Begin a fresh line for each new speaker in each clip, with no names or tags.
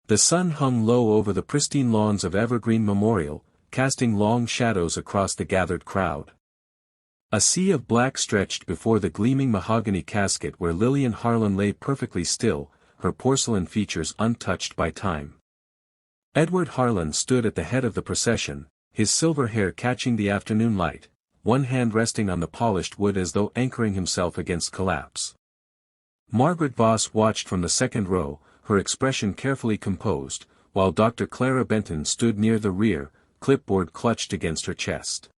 The sun hung low over the pristine lawns of Evergreen Memorial, casting long shadows across the gathered crowd. A sea of black stretched before the gleaming mahogany casket where Lillian Harlan lay perfectly still, her porcelain features untouched by time. Edward Harlan stood at the head of the procession, his silver hair catching the afternoon light, one hand resting on the polished wood as though anchoring himself against collapse. Margaret Voss watched from the second row, her expression carefully composed, while Dr. Clara Benton stood near the rear, clipboard clutched against her chest.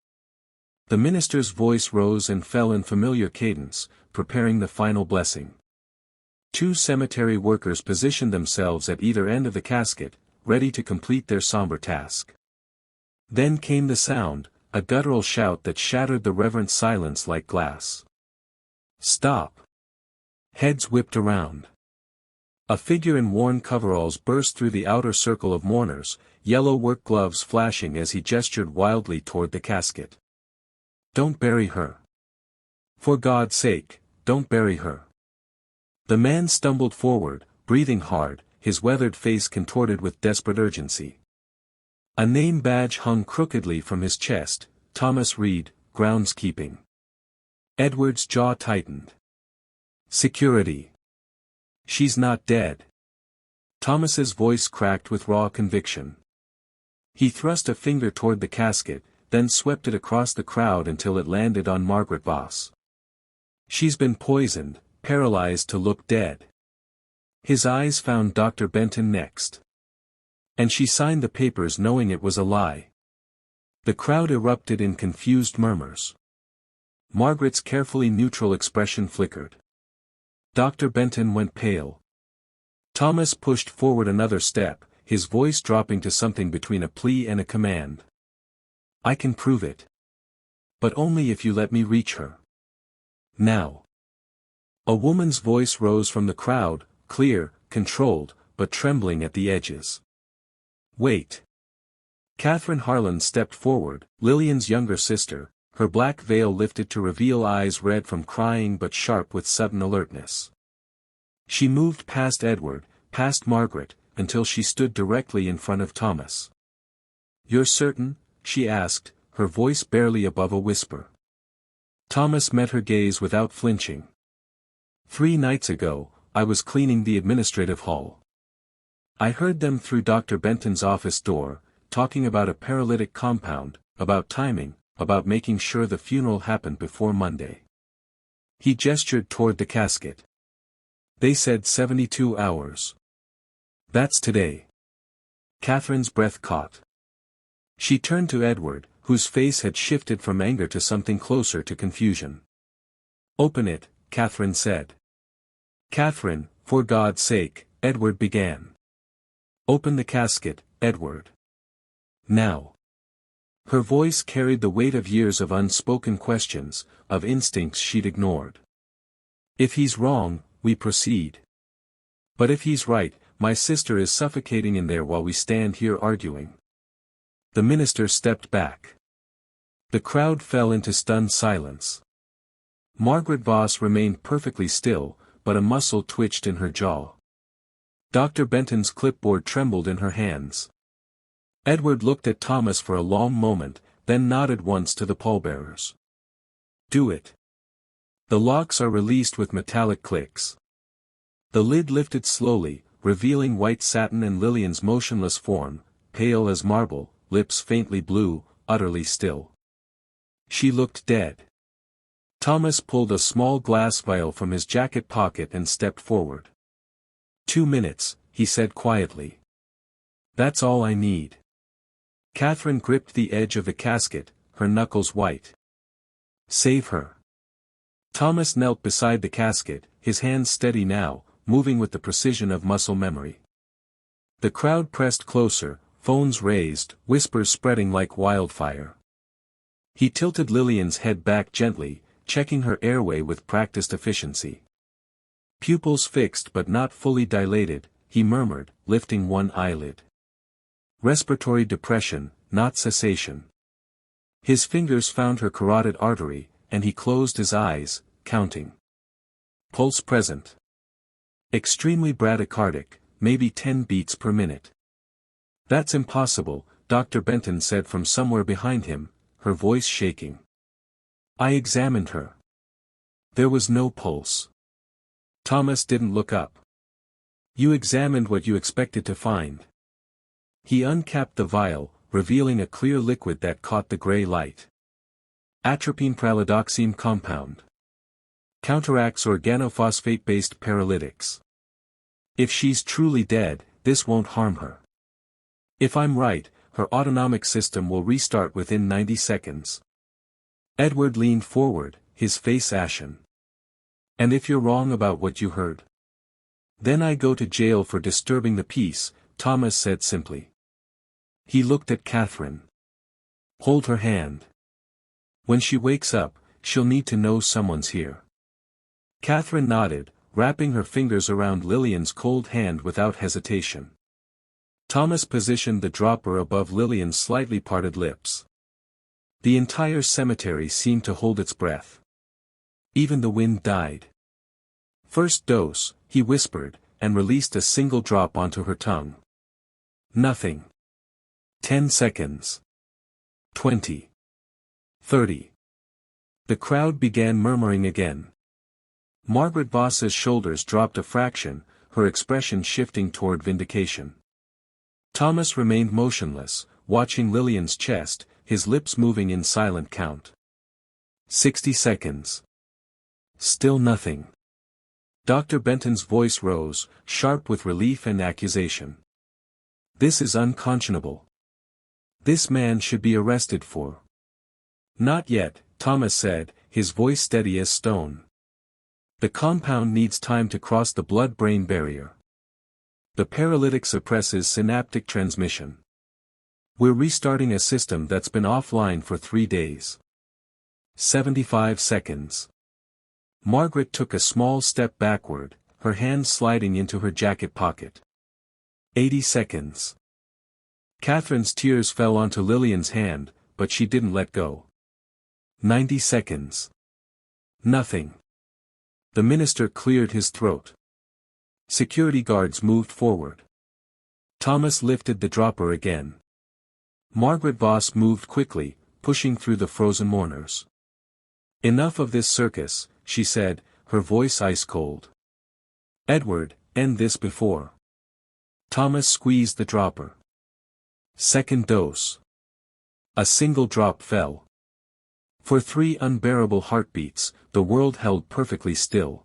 The minister's voice rose and fell in familiar cadence, preparing the final blessing. Two cemetery workers positioned themselves at either end of the casket, ready to complete their somber task. Then came the sound, a guttural shout that shattered the reverent silence like glass. "Stop!" Heads whipped around. A figure in worn coveralls burst through the outer circle of mourners, yellow work gloves flashing as he gestured wildly toward the casket. "Don't bury her. For God's sake, don't bury her." The man stumbled forward, breathing hard, his weathered face contorted with desperate urgency. A name badge hung crookedly from his chest, Thomas Reed, groundskeeping. Edward's jaw tightened. "Security. She's not dead." Thomas's voice cracked with raw conviction. He thrust a finger toward the casket, then swept it across the crowd until it landed on Margaret Voss. "She's been poisoned, paralyzed to look dead." His eyes found Dr. Benton next. "And she signed the papers knowing it was a lie." The crowd erupted in confused murmurs. Margaret's carefully neutral expression flickered. Dr. Benton went pale. Thomas pushed forward another step, his voice dropping to something between a plea and a command. "I can prove it. But only if you let me reach her. Now." A woman's voice rose from the crowd, clear, controlled, but trembling at the edges. "Wait." Catherine Harlan stepped forward, Lillian's younger sister, her black veil lifted to reveal eyes red from crying but sharp with sudden alertness. She moved past Edward, past Margaret, until she stood directly in front of Thomas. "You're certain?" she asked, her voice barely above a whisper. Thomas met her gaze without flinching. "3 nights ago, I was cleaning the administrative hall. I heard them through Dr. Benton's office door, talking about a paralytic compound, about timing, about making sure the funeral happened before Monday." He gestured toward the casket. "They said 72 hours. That's today." Catherine's breath caught. She turned to Edward, whose face had shifted from anger to something closer to confusion. "Open it," Catherine said. "Catherine, for God's sake," Edward began. "Open the casket, Edward. Now." Her voice carried the weight of years of unspoken questions, of instincts she'd ignored. "If he's wrong, we proceed. But if he's right, my sister is suffocating in there while we stand here arguing." The minister stepped back. The crowd fell into stunned silence. Margaret Voss remained perfectly still, but a muscle twitched in her jaw. Dr. Benton's clipboard trembled in her hands. Edward looked at Thomas for a long moment, then nodded once to the pallbearers. "Do it." The locks are released with metallic clicks. The lid lifted slowly, revealing white satin and Lillian's motionless form, pale as marble, lips faintly blue, utterly still. She looked dead. Thomas pulled a small glass vial from his jacket pocket and stepped forward. 2 minutes, he said quietly. "That's all I need." Catherine gripped the edge of the casket, her knuckles white. "Save her." Thomas knelt beside the casket, his hands steady now, moving with the precision of muscle memory. The crowd pressed closer, phones raised, whispers spreading like wildfire. He tilted Lillian's head back gently, checking her airway with practiced efficiency. Pupils fixed but not fully dilated, he murmured, lifting one eyelid. "Respiratory depression, not cessation." His fingers found her carotid artery, and he closed his eyes, counting. Pulse present. Extremely bradycardic, maybe 10 beats per minute. That's impossible, Dr. Benton said from somewhere behind him, her voice shaking. I examined her. There was no pulse. Thomas didn't look up. You examined what you expected to find. He uncapped the vial, revealing a clear liquid that caught the gray light. Atropine pralidoxime compound. Counteracts organophosphate-based paralytics. If she's truly dead, this won't harm her. If I'm right, her autonomic system will restart within 90 seconds. Edward leaned forward, his face ashen. And if you're wrong about what you heard? Then I go to jail for disturbing the peace, Thomas said simply. He looked at Catherine. Hold her hand. When she wakes up, she'll need to know someone's here. Catherine nodded, wrapping her fingers around Lillian's cold hand without hesitation. Thomas positioned the dropper above Lillian's slightly parted lips. The entire cemetery seemed to hold its breath. Even the wind died. First dose, he whispered, and released a single drop onto her tongue. Nothing. 10 seconds. 20. 30. The crowd began murmuring again. Margaret Voss's shoulders dropped a fraction, her expression shifting toward vindication. Thomas remained motionless, watching Lillian's chest, his lips moving in silent count. 60 seconds. Still nothing. Dr. Benton's voice rose, sharp with relief and accusation. This is unconscionable. This man should be arrested for. Not yet, Thomas said, his voice steady as stone. The compound needs time to cross the blood-brain barrier. The paralytic suppresses synaptic transmission. We're restarting a system that's been offline for 3 days. 75 seconds. Margaret took a small step backward, her hand sliding into her jacket pocket. 80 seconds. Catherine's tears fell onto Lillian's hand, but she didn't let go. 90 seconds. Nothing. The minister cleared his throat. Security guards moved forward. Thomas lifted the dropper again. Margaret Voss moved quickly, pushing through the frozen mourners. Enough of this circus, she said, her voice ice-cold. Edward, end this before. Thomas squeezed the dropper. Second dose. A single drop fell. For 3 unbearable heartbeats, the world held perfectly still.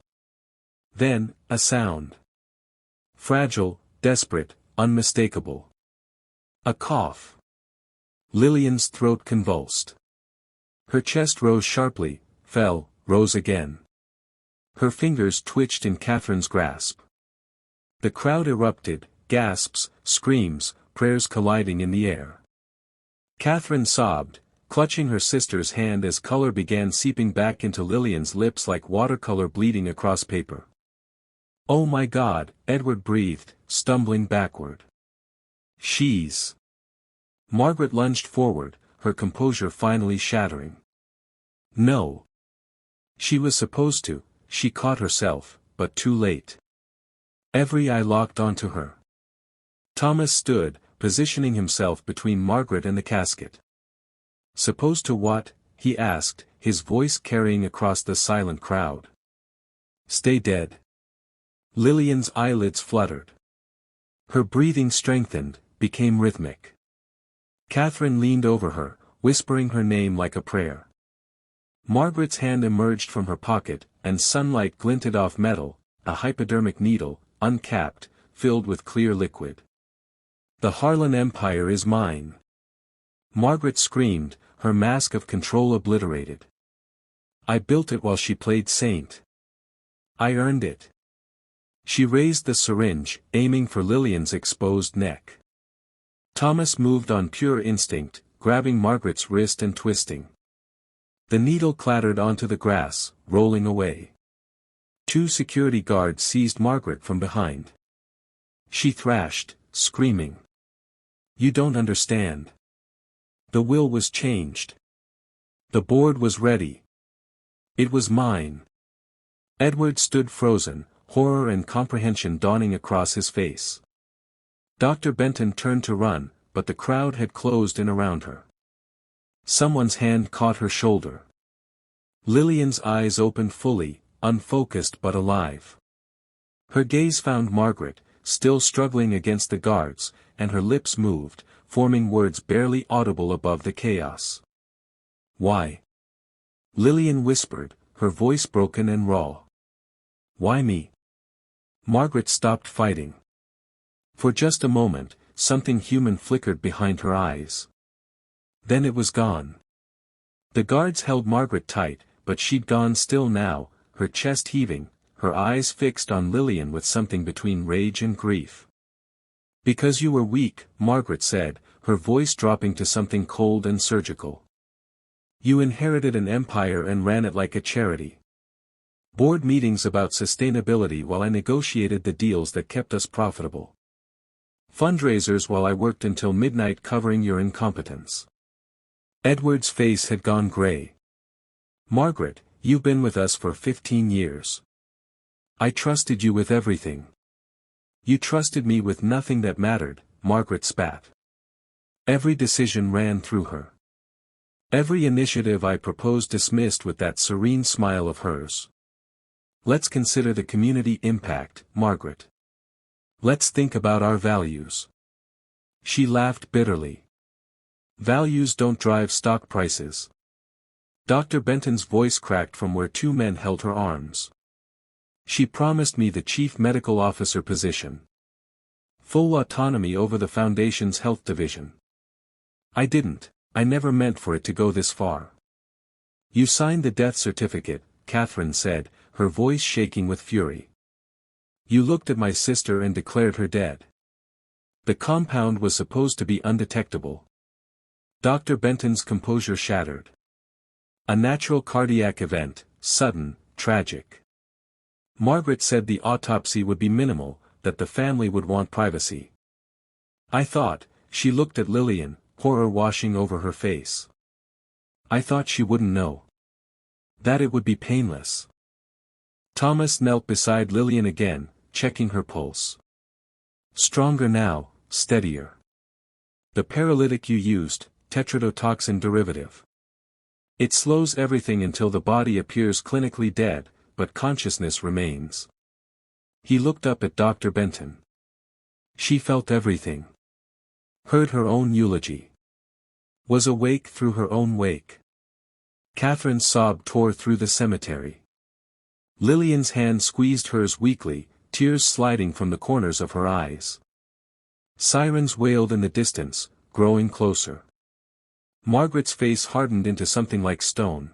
Then, a sound. Fragile, desperate, unmistakable. A cough. Lillian's throat convulsed. Her chest rose sharply, fell, rose again. Her fingers twitched in Catherine's grasp. The crowd erupted, gasps, screams, prayers colliding in the air. Catherine sobbed, clutching her sister's hand as color began seeping back into Lillian's lips like watercolor bleeding across paper. Oh my God, Edward breathed, stumbling backward. She's. Margaret lunged forward, her composure finally shattering. No. She was supposed to, she caught herself, but too late. Every eye locked onto her. Thomas stood, positioning himself between Margaret and the casket. Supposed to what? He asked, his voice carrying across the silent crowd. Stay dead. Lillian's eyelids fluttered. Her breathing strengthened, became rhythmic. Catherine leaned over her, whispering her name like a prayer. Margaret's hand emerged from her pocket, and sunlight glinted off metal, a hypodermic needle, uncapped, filled with clear liquid. The Harlan Empire is mine. Margaret screamed, her mask of control obliterated. I built it while she played saint. I earned it. She raised the syringe, aiming for Lillian's exposed neck. Thomas moved on pure instinct, grabbing Margaret's wrist and twisting. The needle clattered onto the grass, rolling away. 2 security guards seized Margaret from behind. She thrashed, screaming. You don't understand. The will was changed. The board was ready. It was mine. Edward stood frozen, horror and comprehension dawning across his face. Dr. Benton turned to run, but the crowd had closed in around her. Someone's hand caught her shoulder. Lillian's eyes opened fully, unfocused but alive. Her gaze found Margaret, still struggling against the guards, and her lips moved, forming words barely audible above the chaos. "Why?" Lillian whispered, her voice broken and raw. "Why me?" Margaret stopped fighting. For just a moment, something human flickered behind her eyes. Then it was gone. The guards held Margaret tight, but she'd gone still now, her chest heaving, her eyes fixed on Lillian with something between rage and grief. "Because you were weak," Margaret said, her voice dropping to something cold and surgical. "You inherited an empire and ran it like a charity. Board meetings about sustainability while I negotiated the deals that kept us profitable. Fundraisers while I worked until midnight covering your incompetence." Edward's face had gone gray. "Margaret, you've been with us for 15 years. I trusted you with everything. You trusted me with nothing that mattered," Margaret spat. Every decision ran through her. Every initiative I proposed dismissed with that serene smile of hers. "Let's consider the community impact, Margaret. Let's think about our values." She laughed bitterly. "Values don't drive stock prices." Dr. Benton's voice cracked from where two men held her arms. "She promised me the chief medical officer position. Full autonomy over the Foundation's health division. I didn't, I never meant for it to go this far." "You signed the death certificate," Catherine said, her voice shaking with fury. "You looked at my sister and declared her dead. The compound was supposed to be undetectable." Dr. Benton's composure shattered. "A natural cardiac event, sudden, tragic. Margaret said the autopsy would be minimal, that the family would want privacy. I thought," she looked at Lillian, horror washing over her face. "I thought she wouldn't know. That it would be painless." Thomas knelt beside Lillian again, checking her pulse. "Stronger now, steadier. The paralytic you used, tetrodotoxin derivative. It slows everything until the body appears clinically dead, but consciousness remains." He looked up at Dr. Benton. She felt everything. Heard her own eulogy. Was awake through her own wake. Catherine's sob tore through the cemetery. Lillian's hand squeezed hers weakly, tears sliding from the corners of her eyes. Sirens wailed in the distance, growing closer. Margaret's face hardened into something like stone.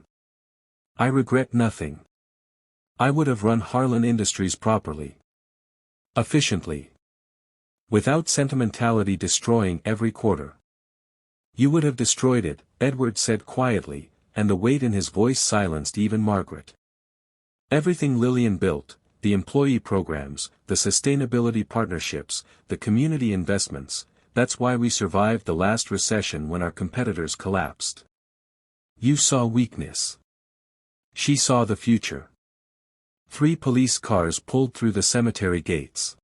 "I regret nothing. I would have run Harlan Industries properly. Efficiently. Without sentimentality destroying every quarter. You would have destroyed it," Edward said quietly, and the weight in his voice silenced even Margaret. "Everything Lillian built, the employee programs, the sustainability partnerships, the community investments, that's why we survived the last recession when our competitors collapsed. You saw weakness. She saw the future." 3 police cars pulled through the cemetery gates.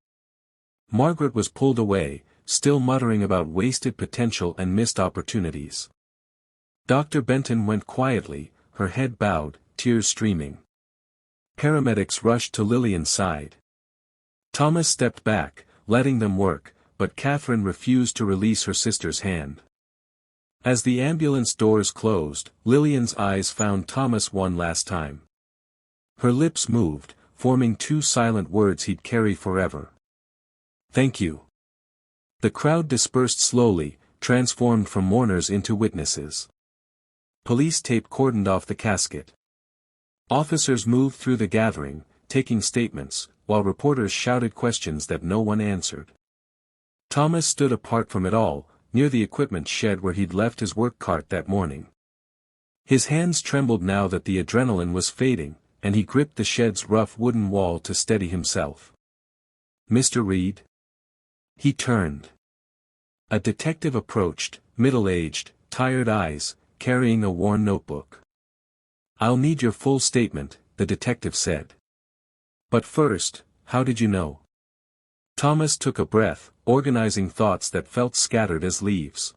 Margaret was pulled away, still muttering about wasted potential and missed opportunities. Dr. Benton went quietly, her head bowed, tears streaming. Paramedics rushed to Lillian's side. Thomas stepped back, letting them work, but Catherine refused to release her sister's hand. As the ambulance doors closed, Lillian's eyes found Thomas one last time. Her lips moved, forming 2 silent words he'd carry forever. "Thank you." The crowd dispersed slowly, transformed from mourners into witnesses. Police tape cordoned off the casket. Officers moved through the gathering, taking statements, while reporters shouted questions that no one answered. Thomas stood apart from it all, near the equipment shed where he'd left his work cart that morning. His hands trembled now that the adrenaline was fading, and he gripped the shed's rough wooden wall to steady himself. "Mr. Reed?" He turned. A detective approached, middle-aged, tired eyes, carrying a worn notebook. "I'll need your full statement," the detective said. "But first, how did you know? Thomas took a breath, organizing thoughts that felt scattered as leaves.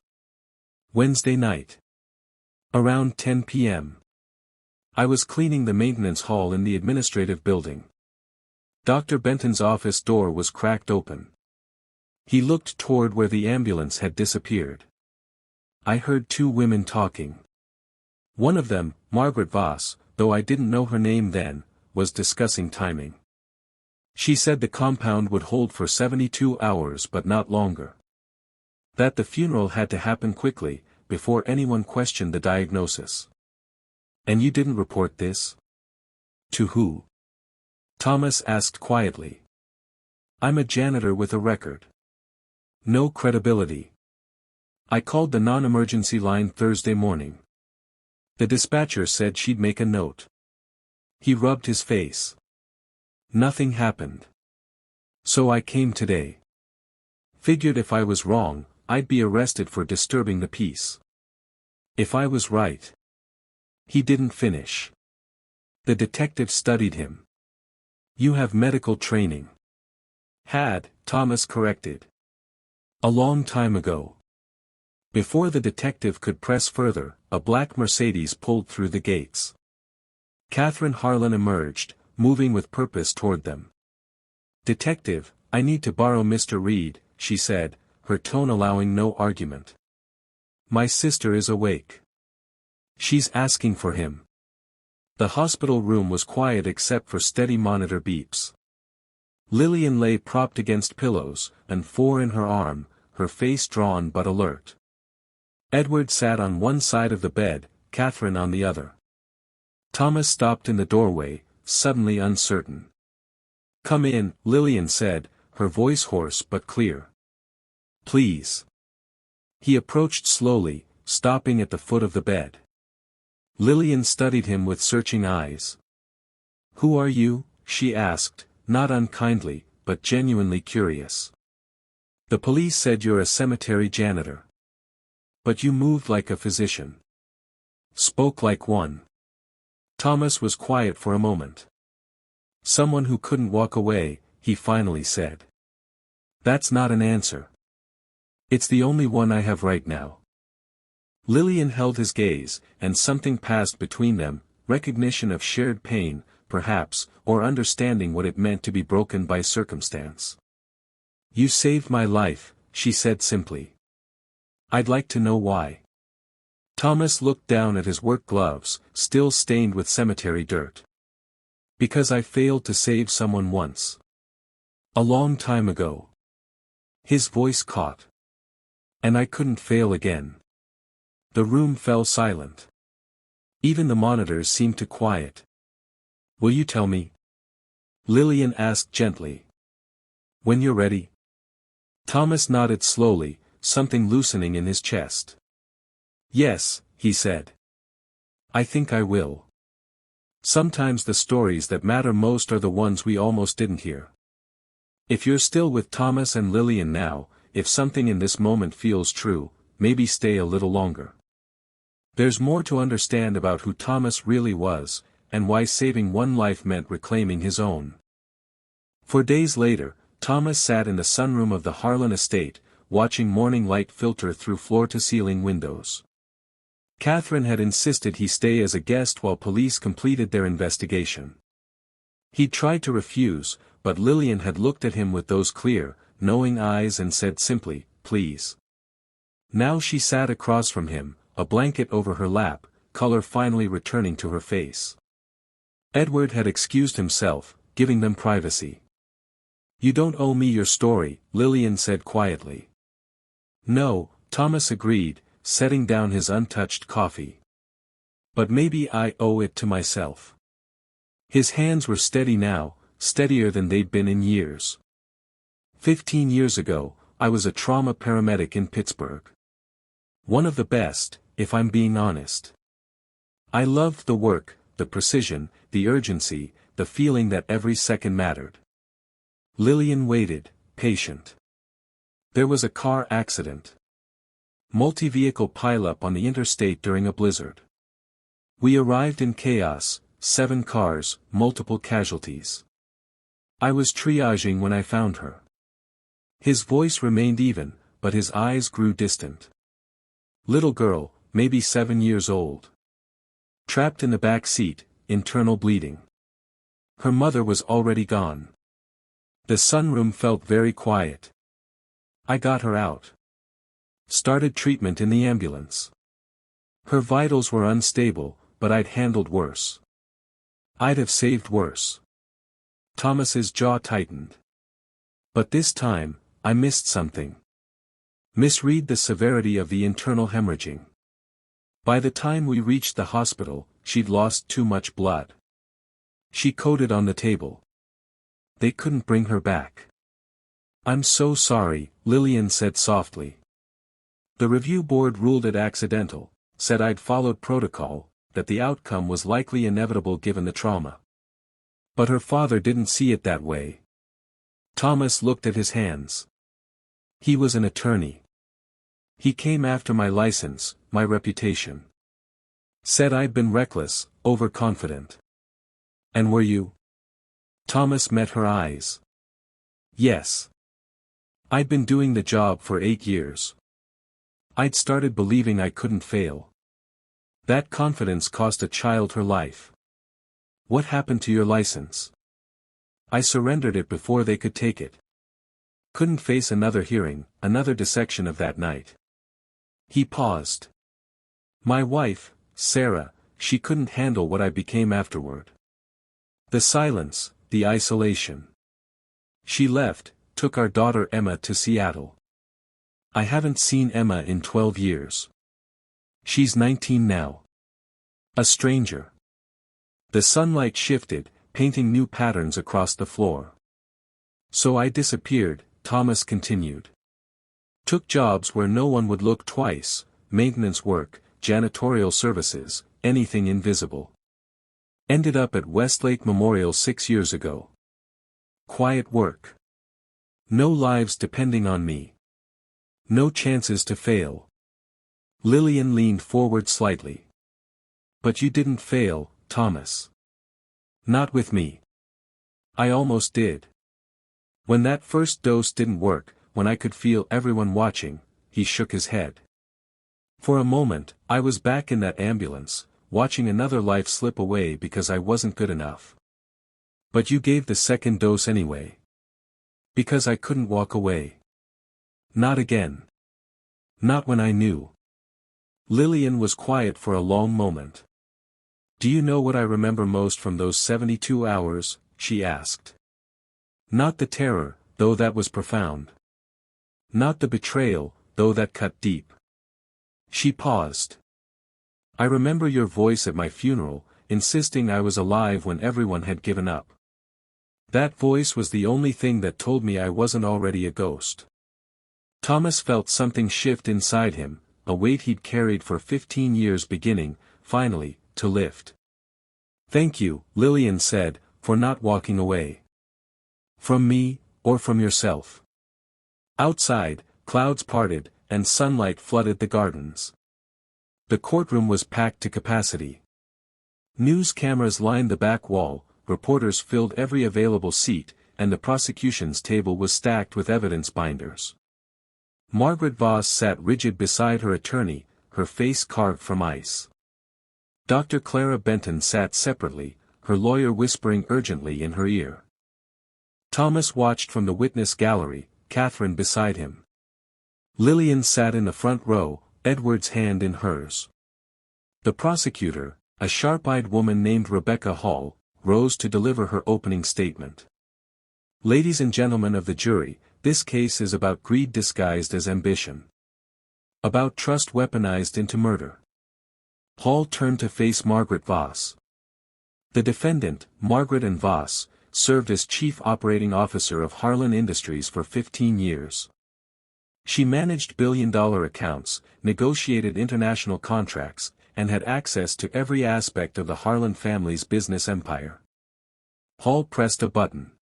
Wednesday night. Around 10 p.m. I was cleaning the maintenance hall in the administrative building. Dr. Benton's office door was cracked open. He looked toward where the ambulance had disappeared. I heard two women talking. One of them, Margaret Voss, though I didn't know her name then, was discussing timing. She said the compound would hold for 72 hours but not longer. That the funeral had to happen quickly, before anyone questioned the diagnosis. And you didn't report this? To who? Thomas asked quietly. I'm a janitor with a record. No credibility. I called the non-emergency line Thursday morning. The dispatcher said she'd make a note. He rubbed his face. Nothing happened. So I came today. Figured if I was wrong, I'd be arrested for disturbing the peace. If I was right. He didn't finish. The detective studied him. You have medical training. Had, Thomas corrected. A long time ago. Before the detective could press further, a black Mercedes pulled through the gates. Catherine Harlan emerged, moving with purpose toward them. Detective, I need to borrow Mr. Reed, she said, her tone allowing no argument. My sister is awake. She's asking for him. The hospital room was quiet except for steady monitor beeps. Lillian lay propped against pillows, an four in her arm, her face drawn but alert. Edward sat on one side of the bed, Catherine on the other. Thomas stopped in the doorway, suddenly uncertain. Come in, Lillian said, her voice hoarse but clear. Please. He approached slowly, stopping at the foot of the bed. Lillian studied him with searching eyes. Who are you? She asked, not unkindly, but genuinely curious. The police said you're a cemetery janitor. But you moved like a physician. Spoke like one. Thomas was quiet for a moment. Someone who couldn't walk away, he finally said. That's not an answer. It's the only one I have right now. Lillian held his gaze, and something passed between them, recognition of shared pain, perhaps, or understanding what it meant to be broken by circumstance. You saved my life, she said simply. I'd like to know why. Thomas looked down at his work gloves, still stained with cemetery dirt. Because I failed to save someone once. A long time ago. His voice caught. And I couldn't fail again. The room fell silent. Even the monitors seemed to quiet. Will you tell me? Lillian asked gently. When you're ready. Thomas nodded slowly, something loosening in his chest. Yes, he said. I think I will. Sometimes the stories that matter most are the ones we almost didn't hear. If you're still with Thomas and Lillian now, if something in this moment feels true, maybe stay a little longer. There's more to understand about who Thomas really was, and why saving one life meant reclaiming his own. For days later, Thomas sat in the sunroom of the Harlan estate, watching morning light filter through floor-to-ceiling windows. Catherine had insisted he stay as a guest while police completed their investigation. He tried to refuse, but Lillian had looked at him with those clear, knowing eyes and said simply, please. Now she sat across from him, a blanket over her lap, color finally returning to her face. Edward had excused himself, giving them privacy. You don't owe me your story, Lillian said quietly. No, Thomas agreed, setting down his untouched coffee. But maybe I owe it to myself. His hands were steady now, steadier than they'd been in years. 15 years ago, I was a trauma paramedic in Pittsburgh. One of the best, if I'm being honest. I loved the work, the precision, the urgency, the feeling that every second mattered. Lillian waited, patient. There was a car accident. Multi-vehicle pileup on the interstate during a blizzard. We arrived in chaos, 7 cars, multiple casualties. I was triaging when I found her. His voice remained even, but his eyes grew distant. Little girl, maybe 7 years old. Trapped in the back seat, internal bleeding. Her mother was already gone. The sunroom felt very quiet. I got her out. Started treatment in the ambulance. Her vitals were unstable, but I'd handled worse. I'd have saved worse. Thomas's jaw tightened. But this time, I missed something. Misread the severity of the internal hemorrhaging. By the time we reached the hospital, she'd lost too much blood. She coded on the table. They couldn't bring her back. I'm so sorry, Lillian said softly. The review board ruled it accidental, said I'd followed protocol, that the outcome was likely inevitable given the trauma. But her father didn't see it that way. Thomas looked at his hands. He was an attorney. He came after my license, my reputation. Said I'd been reckless, overconfident. And were you? Thomas met her eyes. Yes. I'd been doing the job for 8 years. I'd started believing I couldn't fail. That confidence cost a child her life. What happened to your license? I surrendered it before they could take it. Couldn't face another hearing, another dissection of that night. He paused. My wife, Sarah, she couldn't handle what I became afterward. The silence, the isolation. She left, took our daughter Emma to Seattle. I haven't seen Emma in 12 years. She's 19 now. A stranger. The sunlight shifted, painting new patterns across the floor. So I disappeared, Thomas continued. Took jobs where no one would look twice, maintenance work, janitorial services, anything invisible. Ended up at Westlake Memorial 6 years ago. Quiet work. No lives depending on me. No chances to fail. Lillian leaned forward slightly. But you didn't fail, Thomas. Not with me. I almost did. When that first dose didn't work, when I could feel everyone watching, he shook his head. For a moment, I was back in that ambulance, watching another life slip away because I wasn't good enough. But you gave the second dose anyway. Because I couldn't walk away. Not again. Not when I knew. Lillian was quiet for a long moment. Do you know what I remember most from those 72 hours, she asked. Not the terror, though that was profound. Not the betrayal, though that cut deep. She paused. I remember your voice at my funeral, insisting I was alive when everyone had given up. That voice was the only thing that told me I wasn't already a ghost. Thomas felt something shift inside him, a weight he'd carried for 15 years beginning, finally, to lift. Thank you, Lillian said, for not walking away. From me, or from yourself. Outside, clouds parted, and sunlight flooded the gardens. The courtroom was packed to capacity. News cameras lined the back wall, reporters filled every available seat, and the prosecution's table was stacked with evidence binders. Margaret Voss sat rigid beside her attorney, her face carved from ice. Dr. Clara Benton sat separately, her lawyer whispering urgently in her ear. Thomas watched from the witness gallery, Catherine beside him. Lillian sat in the front row, Edward's hand in hers. The prosecutor, a sharp-eyed woman named Rebecca Hall, rose to deliver her opening statement. Ladies and gentlemen of the jury, this case is about greed disguised as ambition. About trust weaponized into murder. Hall turned to face Margaret Voss. The defendant, Margaret Ann Voss, served as Chief Operating Officer of Harlan Industries for 15 years. She managed billion-dollar accounts, negotiated international contracts, and had access to every aspect of the Harlan family's business empire. Hall pressed a button.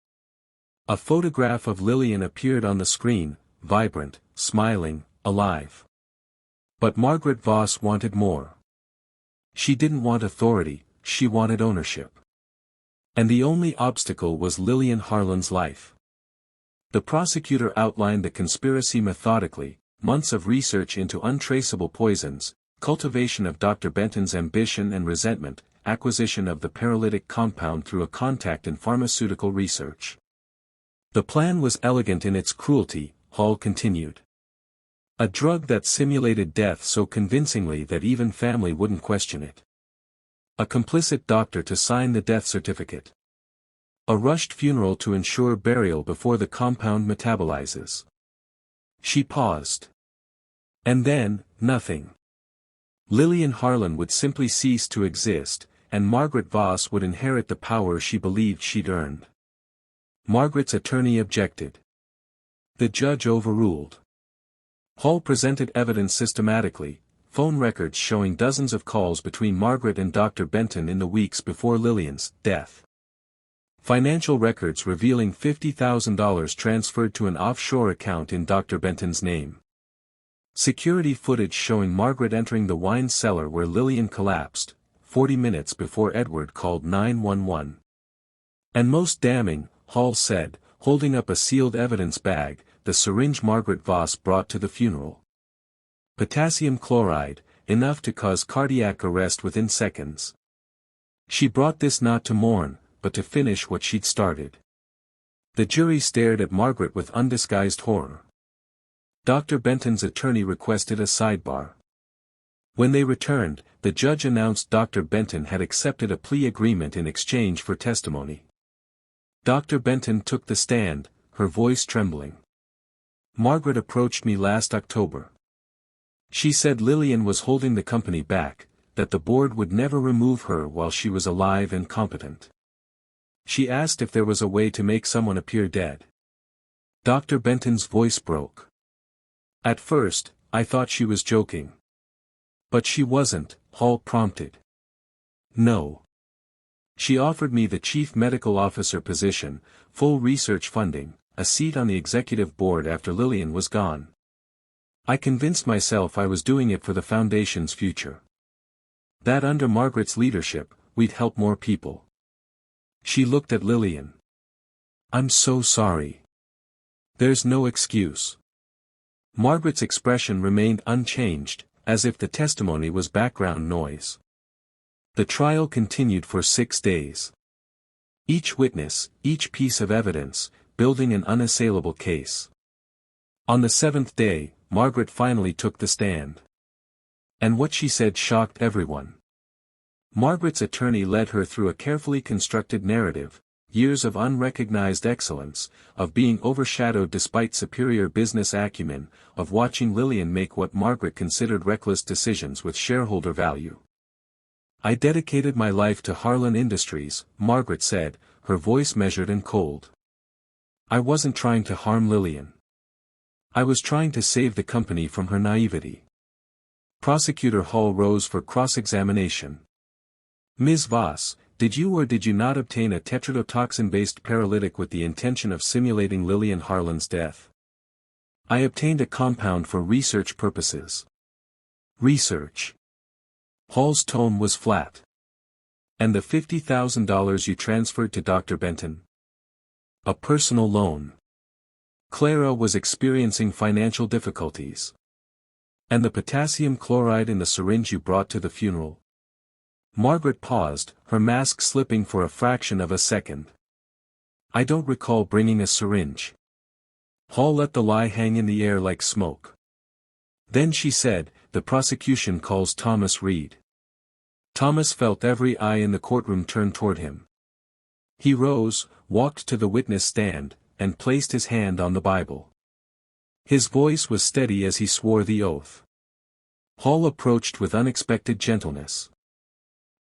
A photograph of Lillian appeared on the screen, vibrant, smiling, alive. But Margaret Voss wanted more. She didn't want authority, she wanted ownership. And the only obstacle was Lillian Harlan's life. The prosecutor outlined the conspiracy methodically: months of research into untraceable poisons, cultivation of Dr. Benton's ambition and resentment, acquisition of the paralytic compound through a contact in pharmaceutical research. The plan was elegant in its cruelty, Hall continued. A drug that simulated death so convincingly that even family wouldn't question it. A complicit doctor to sign the death certificate. A rushed funeral to ensure burial before the compound metabolizes. She paused. And then, nothing. Lillian Harlan would simply cease to exist, and Margaret Voss would inherit the power she believed she'd earned. Margaret's attorney objected. The judge overruled. Hall presented evidence systematically, phone records showing dozens of calls between Margaret and Dr. Benton in the weeks before Lillian's death. Financial records revealing $50,000 transferred to an offshore account in Dr. Benton's name. Security footage showing Margaret entering the wine cellar where Lillian collapsed, 40 minutes before Edward called 911. And most damning, Hall said, holding up a sealed evidence bag, the syringe Margaret Voss brought to the funeral. Potassium chloride, enough to cause cardiac arrest within seconds. She brought this not to mourn, but to finish what she'd started. The jury stared at Margaret with undisguised horror. Dr. Benton's attorney requested a sidebar. When they returned, the judge announced Dr. Benton had accepted a plea agreement in exchange for testimony. Dr. Benton took the stand, her voice trembling. Margaret approached me last October. She said Lillian was holding the company back, that the board would never remove her while she was alive and competent. She asked if there was a way to make someone appear dead. Dr. Benton's voice broke. At first, I thought she was joking. But she wasn't, Hall prompted. No. She offered me the chief medical officer position, full research funding, a seat on the executive board after Lillian was gone. I convinced myself I was doing it for the foundation's future. That under Margaret's leadership, we'd help more people. She looked at Lillian. I'm so sorry. There's no excuse. Margaret's expression remained unchanged, as if the testimony was background noise. The trial continued for 6 days. Each witness, each piece of evidence, building an unassailable case. On the 7th day, Margaret finally took the stand. And what she said shocked everyone. Margaret's attorney led her through a carefully constructed narrative, years of unrecognized excellence, of being overshadowed despite superior business acumen, of watching Lillian make what Margaret considered reckless decisions with shareholder value. I dedicated my life to Harlan Industries, Margaret said, her voice measured and cold. I wasn't trying to harm Lillian. I was trying to save the company from her naivety. Prosecutor Hall rose for cross-examination. Ms. Voss, did you or did you not obtain a tetrodotoxin-based paralytic with the intention of simulating Lillian Harlan's death? I obtained a compound for research purposes. Research. Hall's tone was flat. And the $50,000 you transferred to Dr. Benton? A personal loan. Clara was experiencing financial difficulties. And the potassium chloride in the syringe you brought to the funeral? Margaret paused, her mask slipping for a fraction of a second. I don't recall bringing a syringe. Hall let the lie hang in the air like smoke. Then she said, the prosecution calls Thomas Reed. Thomas felt every eye in the courtroom turn toward him. He rose, walked to the witness stand, and placed his hand on the Bible. His voice was steady as he swore the oath. Hall approached with unexpected gentleness.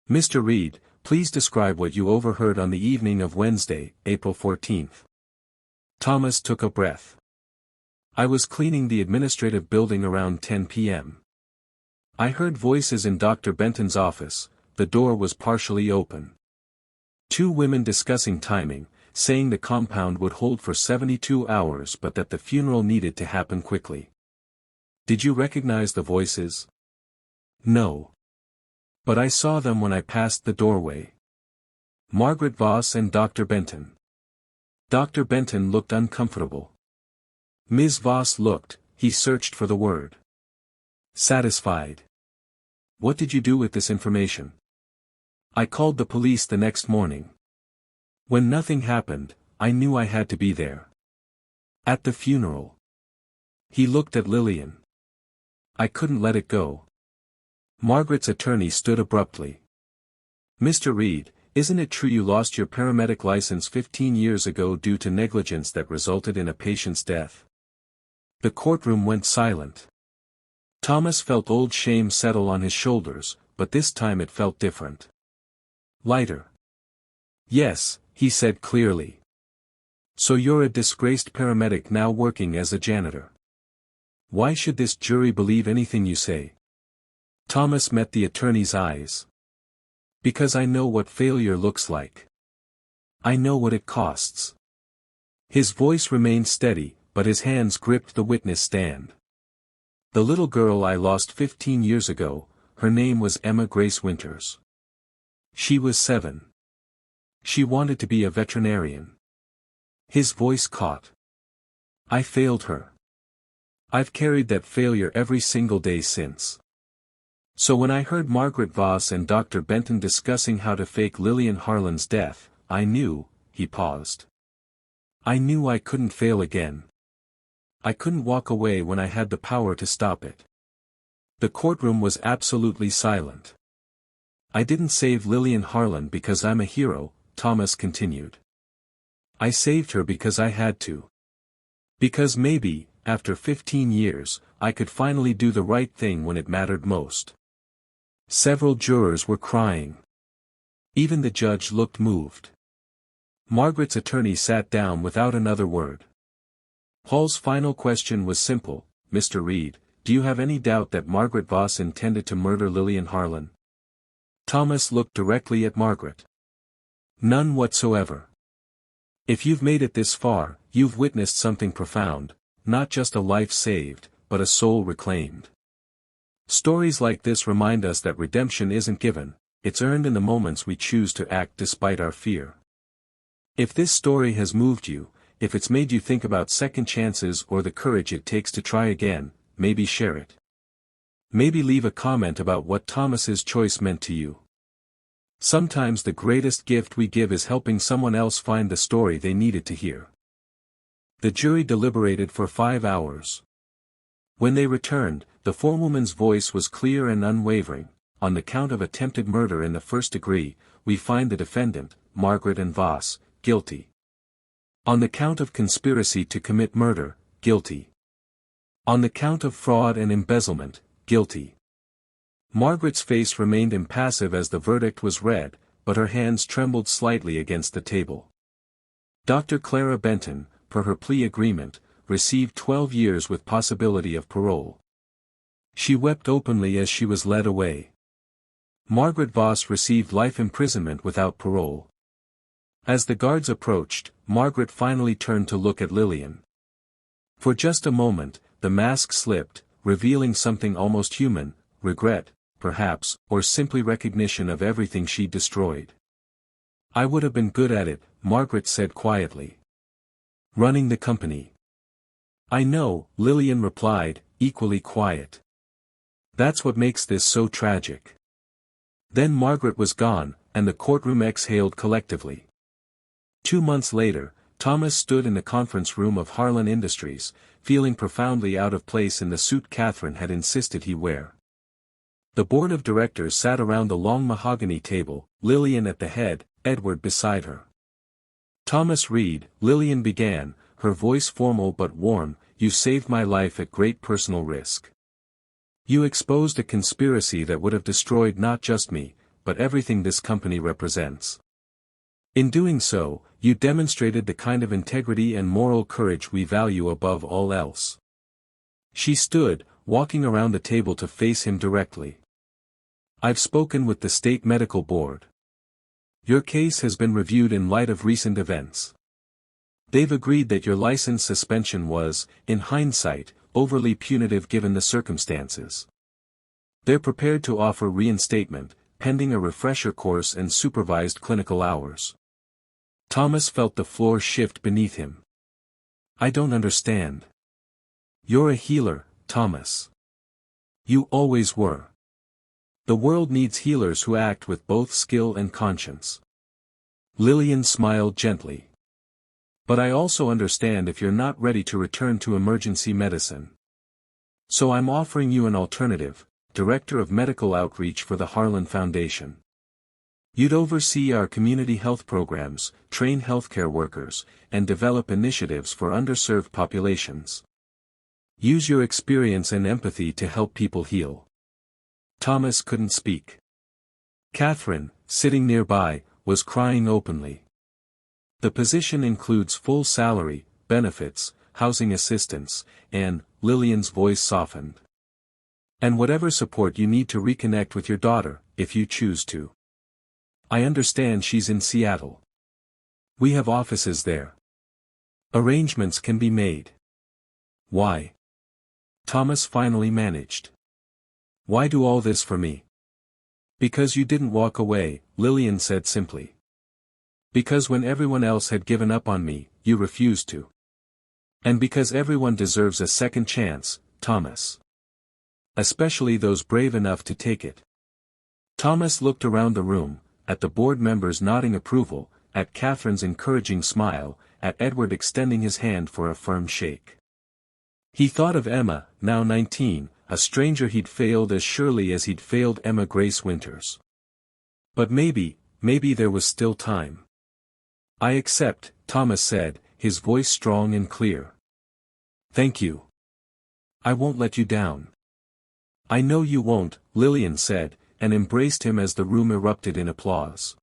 Mr. Reed, please describe what you overheard on the evening of Wednesday, April 14th. Thomas took a breath. I was cleaning the administrative building around 10 p.m. I heard voices in Dr. Benton's office, the door was partially open. 2 women discussing timing, saying the compound would hold for 72 hours but that the funeral needed to happen quickly. Did you recognize the voices? No. But I saw them when I passed the doorway. Margaret Voss and Dr. Benton. Dr. Benton looked uncomfortable. Ms. Voss looked, he searched for the word. Satisfied. What did you do with this information? I called the police the next morning. When nothing happened, I knew I had to be there. At the funeral. He looked at Lillian. I couldn't let it go. Margaret's attorney stood abruptly. Mr. Reed, isn't it true you lost your paramedic license 15 years ago due to negligence that resulted in a patient's death? The courtroom went silent. Thomas felt old shame settle on his shoulders, but this time it felt different. Lighter. Yes, he said clearly. So you're a disgraced paramedic now working as a janitor. Why should this jury believe anything you say? Thomas met the attorney's eyes. Because I know what failure looks like. I know what it costs. His voice remained steady, but his hands gripped the witness stand. The little girl I lost 15 years ago, her name was Emma Grace Winters. She was 7. She wanted to be a veterinarian. His voice caught. I failed her. I've carried that failure every single day since. So when I heard Margaret Voss and Dr. Benton discussing how to fake Lillian Harlan's death, I knew, he paused. I knew I couldn't fail again. I couldn't walk away when I had the power to stop it. The courtroom was absolutely silent. I didn't save Lillian Harlan because I'm a hero, Thomas continued. I saved her because I had to. Because maybe, after 15 years, I could finally do the right thing when it mattered most. Several jurors were crying. Even the judge looked moved. Margaret's attorney sat down without another word. Paul's final question was simple, Mr. Reed, do you have any doubt that Margaret Voss intended to murder Lillian Harlan? Thomas looked directly at Margaret. None whatsoever. If you've made it this far, you've witnessed something profound, not just a life saved, but a soul reclaimed. Stories like this remind us that redemption isn't given, it's earned in the moments we choose to act despite our fear. If this story has moved you, if it's made you think about second chances or the courage it takes to try again, maybe share it. Maybe leave a comment about what Thomas's choice meant to you. Sometimes the greatest gift we give is helping someone else find the story they needed to hear. The jury deliberated for 5 hours. When they returned, the forewoman's voice was clear and unwavering. On the count of attempted murder in the first degree, we find the defendant, Margaret and Voss, guilty. On the count of conspiracy to commit murder, guilty. On the count of fraud and embezzlement, guilty. Margaret's face remained impassive as the verdict was read, but her hands trembled slightly against the table. Dr. Clara Benton, per her plea agreement, received 12 years with possibility of parole. She wept openly as she was led away. Margaret Voss received life imprisonment without parole. As the guards approached, Margaret finally turned to look at Lillian. For just a moment, the mask slipped, revealing something almost human, regret, perhaps, or simply recognition of everything she destroyed. I would have been good at it, Margaret said quietly. Running the company. I know, Lillian replied, equally quiet. That's what makes this so tragic. Then Margaret was gone, and the courtroom exhaled collectively. 2 months later, Thomas stood in the conference room of Harlan Industries, feeling profoundly out of place in the suit Catherine had insisted he wear. The board of directors sat around the long mahogany table, Lillian at the head, Edward beside her. Thomas Reed, Lillian began, her voice formal but warm, you saved my life at great personal risk. You exposed a conspiracy that would have destroyed not just me, but everything this company represents. In doing so, you demonstrated the kind of integrity and moral courage we value above all else. She stood, walking around the table to face him directly. I've spoken with the state medical board. Your case has been reviewed in light of recent events. They've agreed that your license suspension was, in hindsight, overly punitive given the circumstances. They're prepared to offer reinstatement, pending a refresher course and supervised clinical hours. Thomas felt the floor shift beneath him. I don't understand. You're a healer, Thomas. You always were. The world needs healers who act with both skill and conscience. Lillian smiled gently. But I also understand if you're not ready to return to emergency medicine. So I'm offering you an alternative, Director of Medical Outreach for the Harlan Foundation. You'd oversee our community health programs, train healthcare workers, and develop initiatives for underserved populations. Use your experience and empathy to help people heal. Thomas couldn't speak. Catherine, sitting nearby, was crying openly. The position includes full salary, benefits, housing assistance, and, Lillian's voice softened. And whatever support you need to reconnect with your daughter, if you choose to. I understand she's in Seattle. We have offices there. Arrangements can be made. Why? Thomas finally managed. Why do all this for me? Because you didn't walk away, Lillian said simply. Because when everyone else had given up on me, you refused to. And because everyone deserves a second chance, Thomas. Especially those brave enough to take it. Thomas looked around the room, at the board members nodding approval, at Catherine's encouraging smile, at Edward extending his hand for a firm shake. He thought of Emma, now 19, a stranger he'd failed as surely as he'd failed Emma Grace Winters. But maybe there was still time. I accept, Thomas said, his voice strong and clear. Thank you. I won't let you down. I know you won't, Lillian said, and embraced him as the room erupted in applause.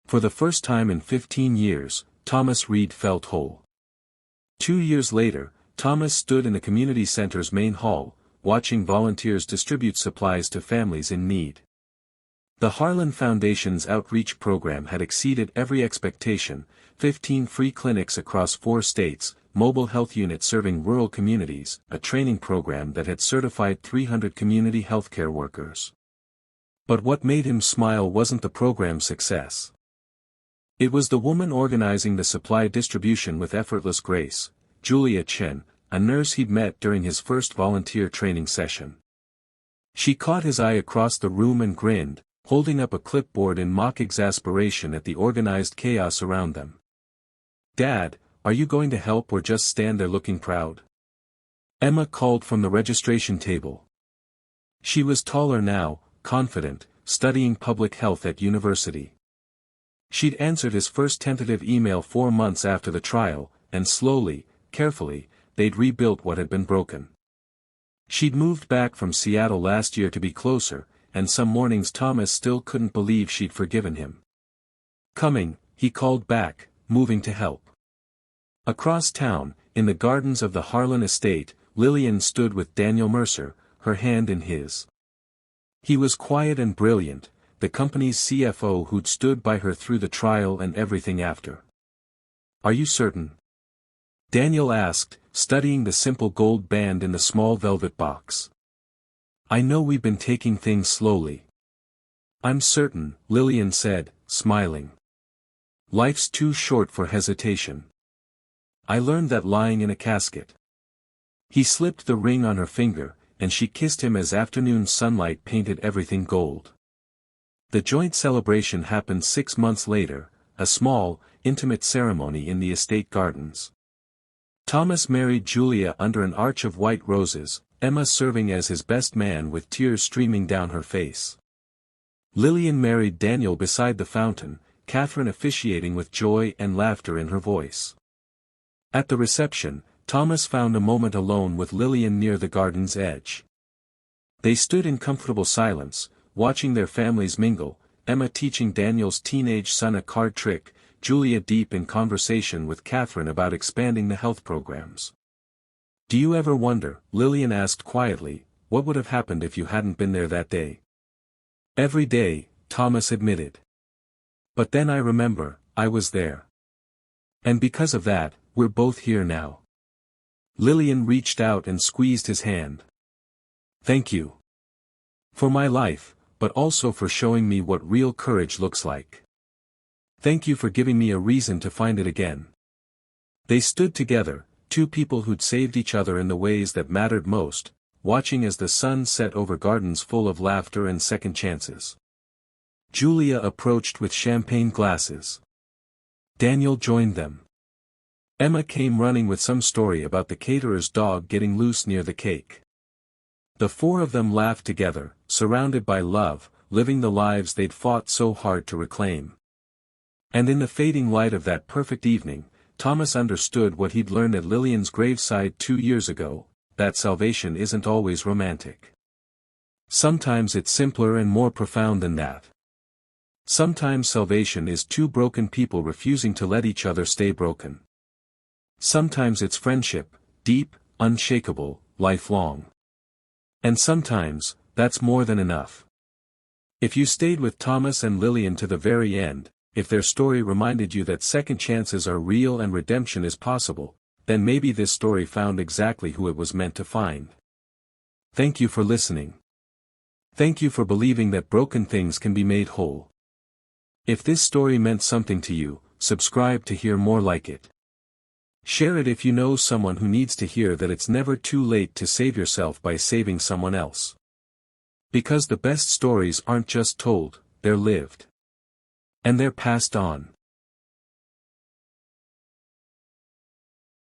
For the first time in 15 years, Thomas Reed felt whole. 2 years later, Thomas stood in the community center's main hall, watching volunteers distribute supplies to families in need. The Harlan Foundation's outreach program had exceeded every expectation, 15 free clinics across 4 states, mobile health units serving rural communities, a training program that had certified 300 community healthcare workers. But what made him smile wasn't the program's success. It was the woman organizing the supply distribution with effortless grace, Julia Chen, a nurse he'd met during his first volunteer training session. She caught his eye across the room and grinned, holding up a clipboard in mock exasperation at the organized chaos around them. Dad, are you going to help or just stand there looking proud? Emma called from the registration table. She was taller now, confident, studying public health at university. She'd answered his first tentative email 4 months after the trial, and slowly, carefully, they'd rebuilt what had been broken. She'd moved back from Seattle last year to be closer, and some mornings Thomas still couldn't believe she'd forgiven him. Coming, he called back, moving to help. Across town, in the gardens of the Harlan estate, Lillian stood with Daniel Mercer, her hand in his. He was quiet and brilliant, the company's CFO who'd stood by her through the trial and everything after. Are you certain? Daniel asked, studying the simple gold band in the small velvet box. I know we've been taking things slowly. I'm certain, Lillian said, smiling. Life's too short for hesitation. I learned that lying in a casket. He slipped the ring on her finger, and she kissed him as afternoon sunlight painted everything gold. The joint celebration happened 6 months later, a small, intimate ceremony in the estate gardens. Thomas married Julia under an arch of white roses, Emma serving as his best man with tears streaming down her face. Lillian married Daniel beside the fountain, Catherine officiating with joy and laughter in her voice. At the reception, Thomas found a moment alone with Lillian near the garden's edge. They stood in comfortable silence, watching their families mingle, Emma teaching Daniel's teenage son a card trick, Julia deep in conversation with Catherine about expanding the health programs. Do you ever wonder, Lillian asked quietly, what would have happened if you hadn't been there that day? Every day, Thomas admitted. But then I remember, I was there. And because of that, we're both here now. Lillian reached out and squeezed his hand. Thank you. For my life, but also for showing me what real courage looks like. Thank you for giving me a reason to find it again." They stood together, two people who'd saved each other in the ways that mattered most, watching as the sun set over gardens full of laughter and second chances. Julia approached with champagne glasses. Daniel joined them. Emma came running with some story about the caterer's dog getting loose near the cake. The four of them laughed together, surrounded by love, living the lives they'd fought so hard to reclaim. And in the fading light of that perfect evening, Thomas understood what he'd learned at Lillian's graveside 2 years ago, that salvation isn't always romantic. Sometimes it's simpler and more profound than that. Sometimes salvation is two broken people refusing to let each other stay broken. Sometimes it's friendship, deep, unshakable, lifelong. And sometimes, that's more than enough. If you stayed with Thomas and Lillian to the very end, if their story reminded you that second chances are real and redemption is possible, then maybe this story found exactly who it was meant to find. Thank you for listening. Thank you for believing that broken things can be made whole. If this story meant something to you, subscribe to hear more like it. Share it if you know someone who needs to hear that it's never too late to save yourself by saving someone else. Because the best stories aren't just told, they're lived. And they're passed on.